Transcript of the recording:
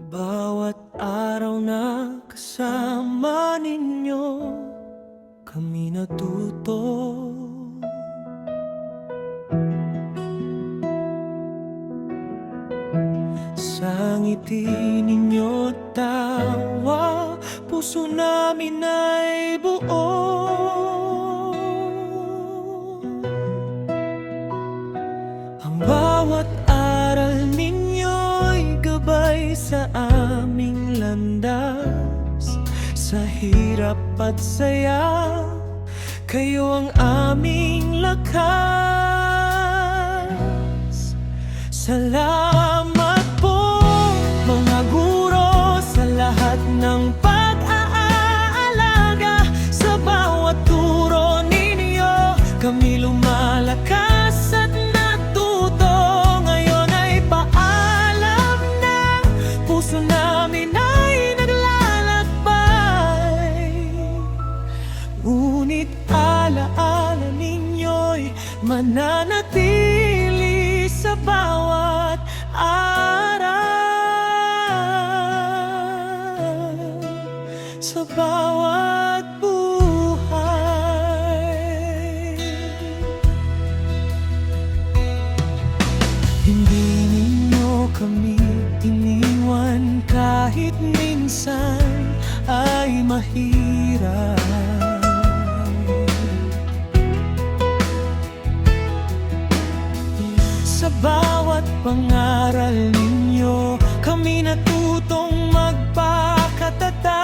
Bawat araw na kasama ninyo, kami natuto. Sa ngiti ninyo tawa, puso namin ay buo. Ang bawat aral ninyo'y gabay sa aming landas. Sa hirap at saya, kayo ang aming lakas. Salamat po mga guro sa lahat ng pag-aalaga. Sa bawat turo ninyo, kami lumalakas at natuto. Ngayon ay paalam na, puso namin ay naglalakbay. Ngunit alaala ninyo'y mananatili sa bawat araw, sa bawat buhay. Hindi ninyo kami iniwan kahit minsan ay mahirap. Sa bawat pangaral ninyo, kami natutong magpakatatag.